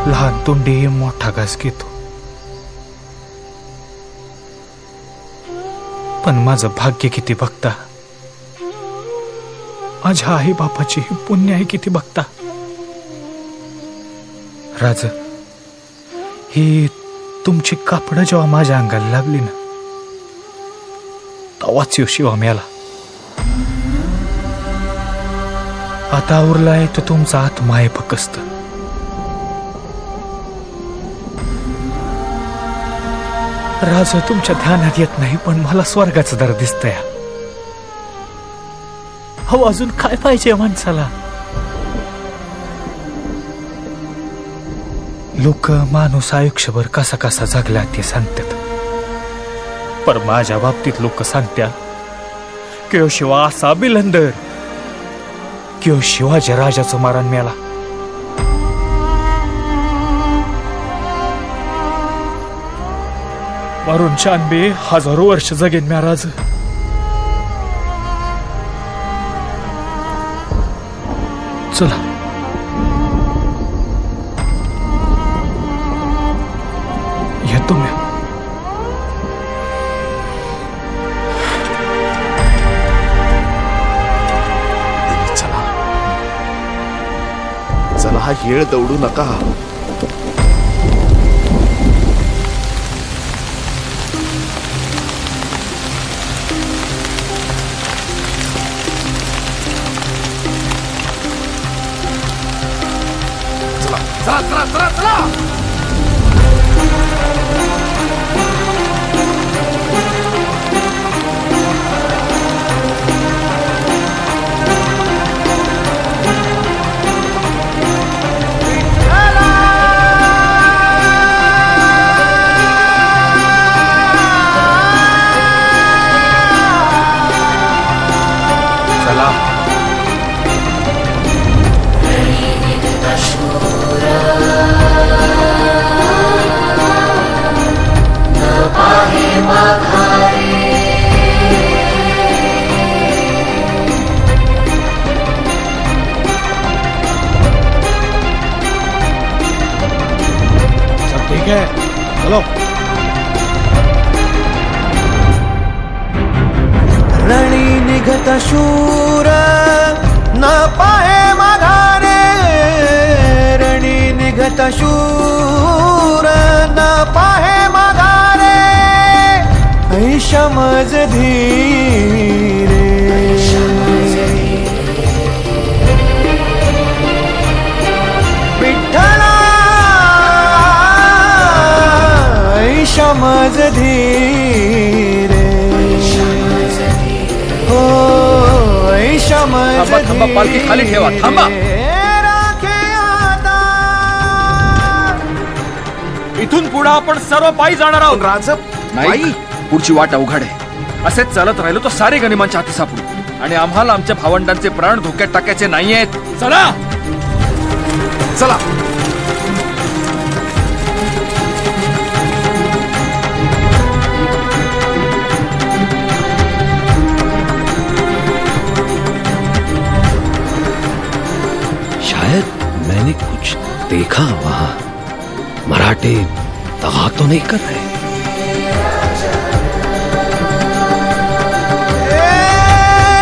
लहान तोंडी मोठा घास घेतो, पण माझं भाग्य किती बघता, माझ्या आई बापाची पुण्य आहे किती बघता. राज, ही तुमची कापडं जेव्हा माझ्या अंगाला लागली ना, तेव्हाच शिवा मेला. आता उरलाय तो तुमचा आत्मा आहे फकस्त. राज, तुमच्या ध्यानात येत नाही, पण मला स्वर्गाचं दर दिसतंय. हो, अजून काय पाहिजे माणसाला? लोक माणूस आयुष्यभर कसा कसा जगला ते सांगतात, पर माझ्या बाबतीत लोक सांगतात की शिवा असा बिलंदर की शिवाजी राजाचं मारण मेला. मारून 96,000 वर्ष जगेन म्या राज. चला, येतो मी. चला चला, हा येळ दौडू नका. चला चला चला चला. चलो. रणी निघत शूर न पाहे माघारे, रणी निघत शूर न पाहे माघारे, ऐशमज धीरे. समज धीरे हो, समज थांबा, पालखी खाली ठेवा. थांबा. इथून पुढे आपण सर्व पायी जाणार आहोत. राज, नाही, पुढची वाट अवघड आहे. असेच चालत राहिलो तर सारे गनिमांच्या हाती सापडू आणि आम्हाला आमच्या भावंडांचे प्राण धोक्यात टाकायचे नाहीयेत. चला चला. मैंने कुछ देखा वहां. मराठे दगा तो नहीं कर रहे?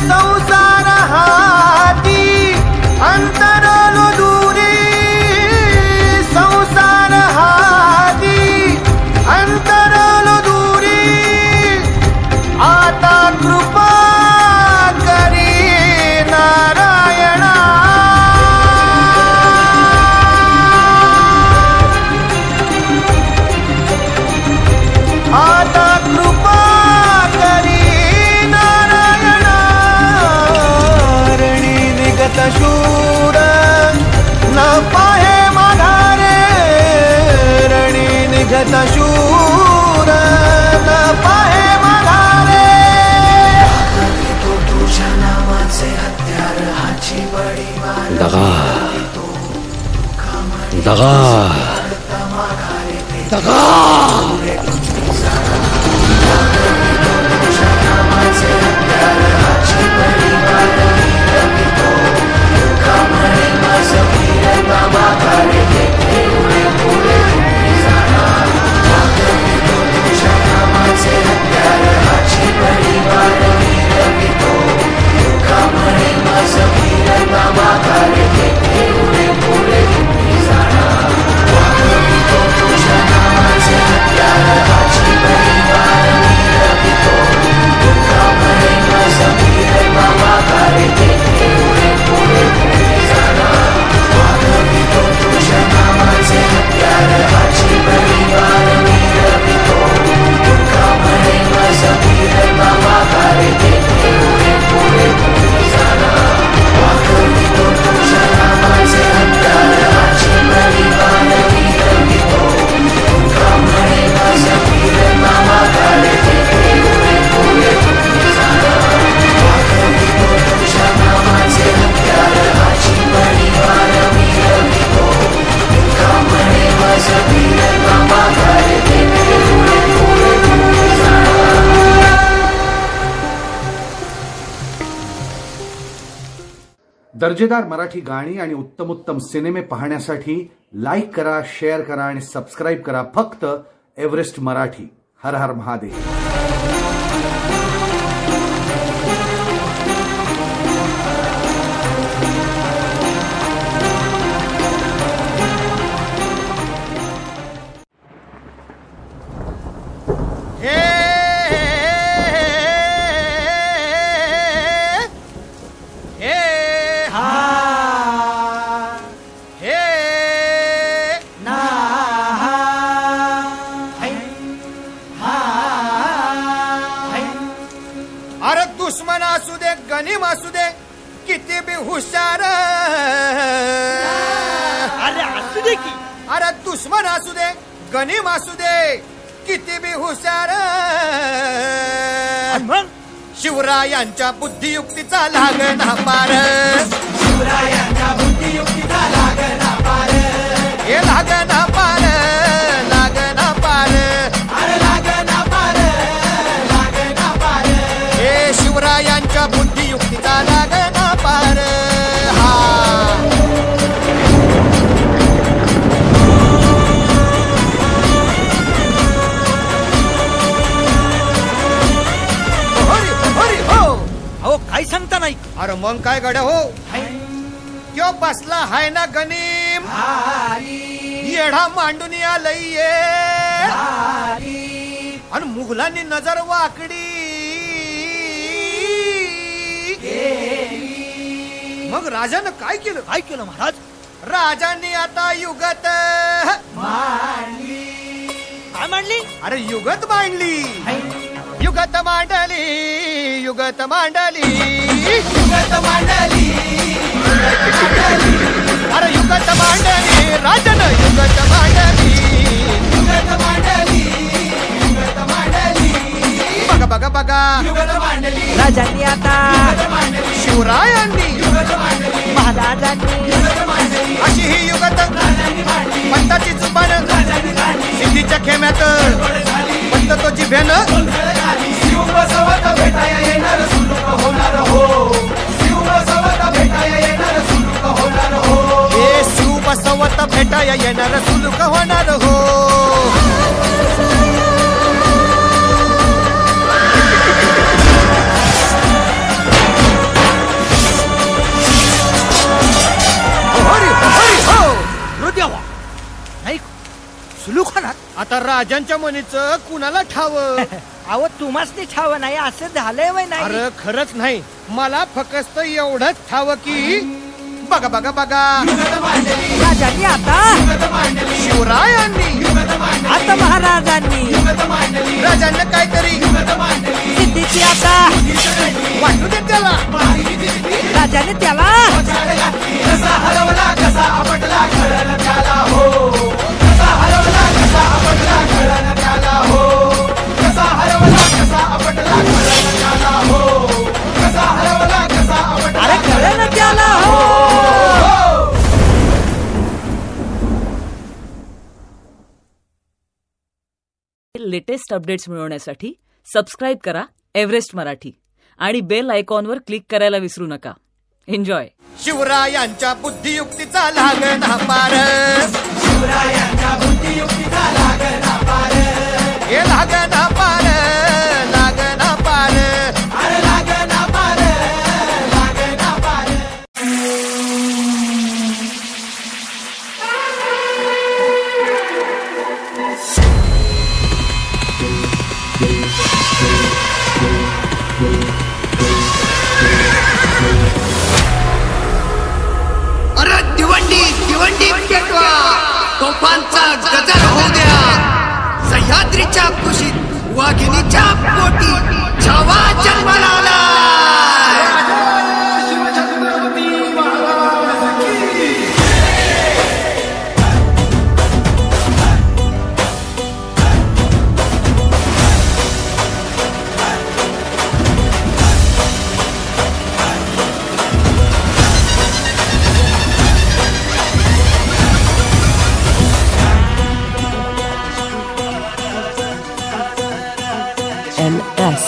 संसार हाती अंतरलो दूरी, संसार हाती अंतरलो दूरी, आता कृपा करी नारायणा. आता कृपा करी नारायणा. रणी निघत शूर न पाहे माघारे, रणी निघत शूर न पाहे माघारे. तुझ्या नावाचे हत्यार हाची बडी दगा दगा दगा. Come on, दर्जेदार मराठी गाणी आणि उत्तमोत्तम सिनेमे पाहण्यासाठी लाईक करा, शेअर करा आणि सबस्क्राईब करा फक्त एव्हरेस्ट मराठी. हर हर महादेव. अरे दुश्मन असू दे, गनीम असू दे, किती बी हुशार. अरे असू दे की. अरे दुश्मन असू दे, गनीम असू दे, किती बी हुशार. शिवरायांच्या बुद्धियुक्तीचा लागना पार. शिवरायांच्या बुद्धियुक्तीचा लागना पार. हे लागना पार, लागना पार. अरे लागना पार, लागना पार. हे शिवरायांच्या बुद्धियुक्तीचा लागना पार. हा काय सांगता नाही. अरे मग काय गड्या हो, क्यों बसला हाय ना गनीम. येढा मांडून आलंय आणि मुघलांनी नजर वाकडी. मग राजानं काय केलं. काय केलं महाराज. राजांनी आता युगत मांडली. काय मांडली. अरे युगत मांडली. युगत मांडली, युगत मांडली, युगत मांडली. अरे युगत मांडली, राजन युगत मांडली. युगत मांडली, युगत मांडली. बघा बघा बघा युगत मांडली. राजांनी आता शिवरायांनी युगत मांडली. महाराजांनी युगत मांडली. अशी ही युगत पंताची जुबान सिद्धीच्या खेम्यात पंत तो जिभेनं. शिव बसवत भेटाया येणार सुलूक होणार हो. शिव बसवत भेटाया येणार सुलूक होणार हो. हे शिव बसवत भेटाया येणार सुलूक होणार हो. सुलूक होणार. आता राजांच्या मनीचं कुणाला ठाव. अहो तुम्हाच ते ठाव नाही असं झालंय वय नाही. अरे खरंच नाही. मला फक्त एवढंच ठाव की बघा बघा बघा राजांनी आता शिवरायांनी आता महाराजांनी राजांना काहीतरी सिद्धीची आता वाटू दे त्याला. राजाने त्याला कसा हरवला कसा आपटला कळलं त्याला हो. कसा हरवला कसा आपटला कळलं त्याला हो. कसा हरवला कसा आपटला कळलं त्याला हो. कसा हरवला कसा आपटला. अरे कळलं त्याला हो. लेटेस्ट अपडेट्स मिळवण्यासाठी सबस्क्राईब करा एव्हरेस्ट मराठी आणि बेल आयकॉनवर क्लिक करायला विसरू नका. एन्जॉय. शिवरायांच्या बुद्धियुक्तीचा लागना पार. शिवरायांच्या बुद्धियुक्तीचा लागना पार. हे लागना पार, लागना पार. अरे लागना पार, लागना पार. अरे दिवंडी दिवंडी पेटवा. तोफांचा गजर होऊ द्या. सह्याद्रीच्या कुशीत वाघिणीच्या पोटी छावा जन्माला आला. MS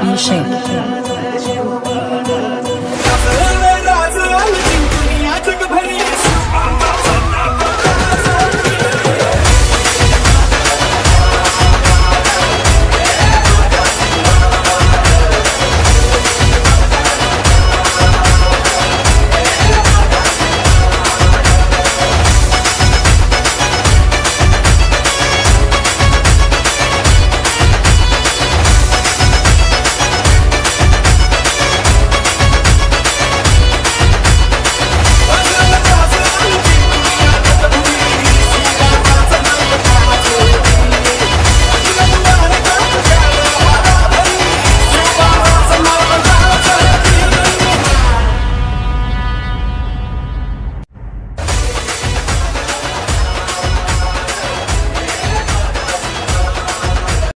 Adil Sheikh.